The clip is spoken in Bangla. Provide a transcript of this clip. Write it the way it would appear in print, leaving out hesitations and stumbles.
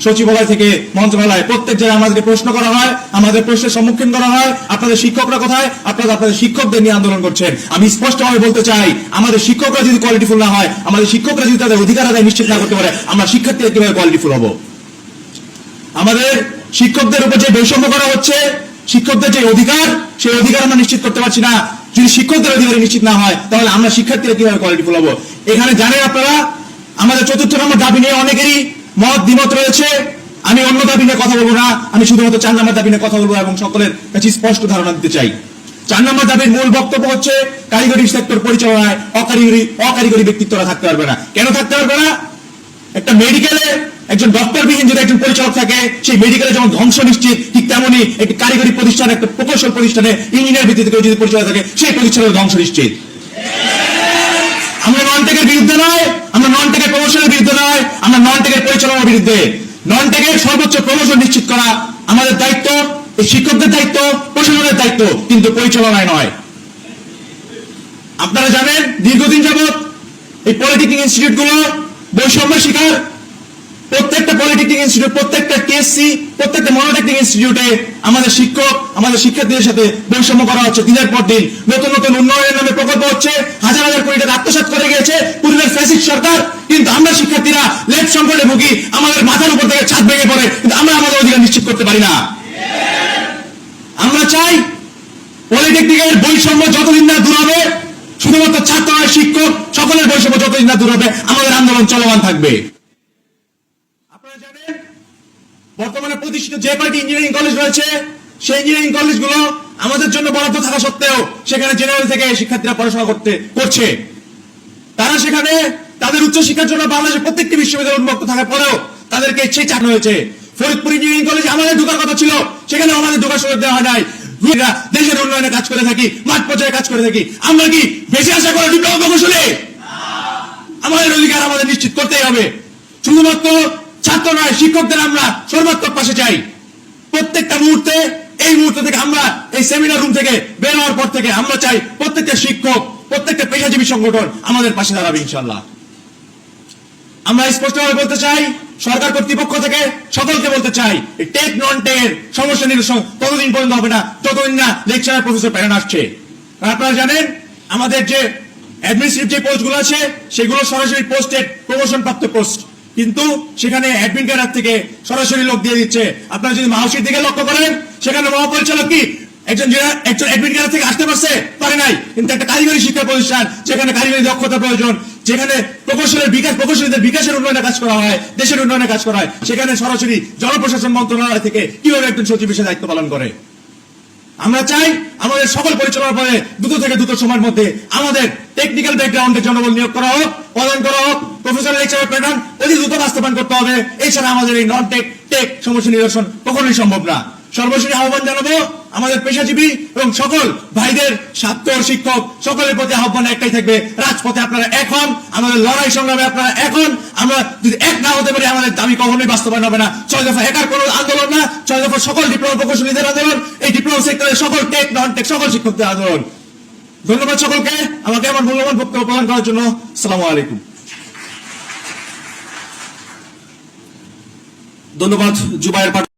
সচিবালয় থেকে মন্ত্রণালয় প্রত্যেক জায়গায় আমাদেরকে প্রশ্ন করা হয়, আমাদের প্রশ্নের সম্মুখীন করা হয়, আপনাদের শিক্ষকরা কোথায়, আপনারা আপনাদের শিক্ষকদের নিয়ে আন্দোলন করছেন। আমি স্পষ্টভাবে বলতে চাই, আমাদের শিক্ষকরা যদি কোয়ালিটিফুল না হয়, আমাদের শিক্ষকরা যদি তাদের অধিকার আদায় নিশ্চিত না করতে পারে, আমরা শিক্ষার্থীরা কিভাবে কোয়ালিটিফুল হব? আমাদের শিক্ষকদের উপর যে বৈষম্য করা হচ্ছে, শিক্ষকদের যে অধিকার, সেই অধিকার আমরা নিশ্চিত করতে পারছি না। যদি শিক্ষকদের অধিকার নিশ্চিত না হয়, তাহলে আমরা শিক্ষার্থীরা কিভাবে কোয়ালিটিফুল হব? এখানে জানেন আপনারা, আমাদের ৪র্থ নম্বর দাবি নিয়ে অনেকেরই মত দ্বিমত রয়েছে। আমি অন্য দাবি নিয়ে কথা বলবো না, আমি শুধুমাত্র 4 নম্বর দাবি নিয়ে কথা বলবো এবং সকলের কাছে স্পষ্ট ধারণা দিতে চাই। 4 নম্বর দাবির মূল বক্তব্য হচ্ছে, কারিগরি সেক্টর পরিচালনায় অকারিগরি ব্যক্তিত্বরা থাকতে পারবে না। কেন থাকতে পারবে না? একটা মেডিকেলে একজন ডক্টরবিহীন যদি একজন পরিচালক থাকে, সেই মেডিকেলে যেমন ধ্বংস নিশ্চিত, ঠিক তেমনই একটি কারিগরি প্রতিষ্ঠান, একটা প্রকৌশল প্রতিষ্ঠানে ইঞ্জিনিয়ার ভিত্তিতে কেউ যদি পরিচালক থাকে, সেই প্রতিষ্ঠানের ধ্বংস নিশ্চিত। আমরা নন টেকের বিরুদ্ধে নয়, আমরা নন টেকের প্রমোশনের বিরুদ্ধে নয়, আমরা নন টেকের পরিচালনার বিরুদ্ধে। নন টেকের সর্বোচ্চ প্রমোশন নিশ্চিত করা আমাদের দায়িত্ব, এই শিক্ষকদের দায়িত্ব, প্রশাসনের দায়িত্ব, কিন্তু পরিচালনায় নয়। আপনারা জানেন, দীর্ঘদিন যাবৎ এই পলিটেকনিক ইনস্টিটিউট গুলো বৈষম্যের শিকার। প্রত্যেকটা পলিটেকনিক ইনস্টিটিউট, প্রত্যেকটা কেএসসি, প্রত্যেকটা মনোটেকনিক ইনস্টিটিউটে আমাদের শিক্ষক, আমাদের শিক্ষার্থীদের সাথে বৈষম্য করা হচ্ছে দিনের পর দিন। নতুন নতুন উন্নয়নের নামে প্রকল্প হচ্ছে, হাজার হাজার কোটি টাকা আত্মসাৎ করে গিয়েছে পূর্বের ফ্যাসিস্ট সরকার। কিন্তু আমরা শিক্ষার্থীরা লেট সংকটে ভুগি, আমাদের মাথার উপর থেকে ছাদ ভেঙে পড়ে, কিন্তু আমরা আমাদের অধিকার নিশ্চিত করতে পারি না। আমরা চাই পলিটেকনিকের বৈষম্য যতদিন না দূর হবে, শুধুমাত্র ছাত্র নয়, শিক্ষক সকলের বৈষম্য যতদিন না দূর হবে, আমাদের আন্দোলন চলমান থাকবে। আপনারা জানেন, বর্তমানে প্রতিষ্ঠিত যে কয়টি ইঞ্জিনিয়ারিং কলেজ রয়েছে, সেই ইঞ্জিনিয়ারিং কলেজগুলো আমাদের জন্য বরাদ্দ থাকা সত্ত্বেও সেখানে জেনারেল থেকে শিক্ষার্থীরা পড়াশোনা করছে। তারা সেখানে তাদের উচ্চশিক্ষার জন্য বাংলাদেশের প্রত্যেকটি বিশ্ববিদ্যালয় উন্মুক্ত থাকার পরেও তাদেরকে সেই চাকরি হয়েছে। ফরিদপুর ইঞ্জিনিয়ারিং কলেজে আমাদের ঢোকার কথা ছিল, সেখানে আমাদের ঢোকার সুযোগ দেওয়া হয় নাই। দেশের উন্নয়নে কাজ করে থাকি, মাঠ পর্যায়ে কাজ করে থাকি, আমরা কি বেশি আশা করে ডিপ্লোমা প্রকৌশলে? আমাদের অধিকার আমাদের নিশ্চিত করতেই হবে। শুধুমাত্র ছাত্র নয়, শিক্ষকদের আমরা সর্বাত্মক পাশে চাই। প্রত্যেকটা মুহূর্তে, এই মুহূর্ত থেকে আমরা এই সেমিনার রুম থেকে বের হওয়ার পর থেকে আমরা চাই প্রত্যেকটা শিক্ষক, প্রত্যেকটা পেশাজীবী সংগঠন আমাদের পাশে দাঁড়াবে ইনশাআল্লাহ। আমরা স্পষ্টভাবে বলতে চাই, সরকার কর্তৃপক্ষ থেকে সকলকে বলতে চাই, টেক নন টেকের সমস্যা নিরসন ততদিন পর্যন্ত হবে না যতদিন না লেকচারার প্রফেসর প্যাটার্ন আসছে। আপনারা জানেন, আমাদের যে অ্যাডমিনিস্ট্রেটিভ যে পোস্টগুলো আছে, সেগুলো সরাসরি পোস্টেড প্রমোশন প্রাপ্ত পোস্ট, কিন্তু সেখানে অ্যাডমিন ক্যাডার থেকে সরাসরি লোক দিয়ে দিচ্ছে। আপনারা যদি মাহসির দিকে লক্ষ্য করেন, সেখানে মহাপরিচালক কি একজন অ্যাডমিন ক্যাডার থেকে আসতে পারে নাই, কিন্তু একটা কারিগরি শিক্ষা প্রতিষ্ঠান, যেখানে কারিগরি দক্ষতা প্রয়োজন, যেখানে প্রকৌশলীদের বিকাশের উন্নয়নে কাজ করা হয়, দেশের উন্নয়নে কাজ করা হয়, সেখানে সরাসরি জনপ্রশাসন মন্ত্রণালয় থেকে কিভাবে একজন সচিব হিসেবে দায়িত্ব পালন করে। আমরা চাই আমাদের সকল পরিচালনার পরে দ্রুত থেকে দ্রুত সময়ের মধ্যে আমাদের টেকনিক্যাল ব্যাকগ্রাউন্ডের জনবল নিয়োগ করা হোক, প্রদান করা হোক, প্রফেসর লেকচারার প্যাটার্ন অতি দ্রুত বাস্তবায়ন করতে হবে। এছাড়া আমাদের এই নন টেক সমস্যা নিরসন কখনোই সম্ভব না। সর্বশেষ আহ্বান জানাবো আমাদের পেশাজীবী এবং সকল ভাইদের, ছাত্র শিক্ষক সকলের প্রতি আহ্বান একটাই থাকবে, রাজপথে আপনারা এখন, আমাদের লড়াই সংগ্রামে আপনারা এখন। আমরা যদি এক না হতে পারি, আমাদের দাবি কখনোই বাস্তবায়ন হবে না। 6 দফা একার কোনো আন্দোলন না, 6 দফা সকল ডিপ্লোমা প্রকৌশলীদের আন্দোলন, এই ডিপ্লোমা সেক্টরের সকল টেক নন টেক সকল শিক্ষকদের আন্দোলন। ধন্যবাদ সকলকে আমাকে আমার মূল্যবান বক্তব্য প্রদান করার জন্য। আসসালামু আলাইকুম। ধন্যবাদ জুবায়ের।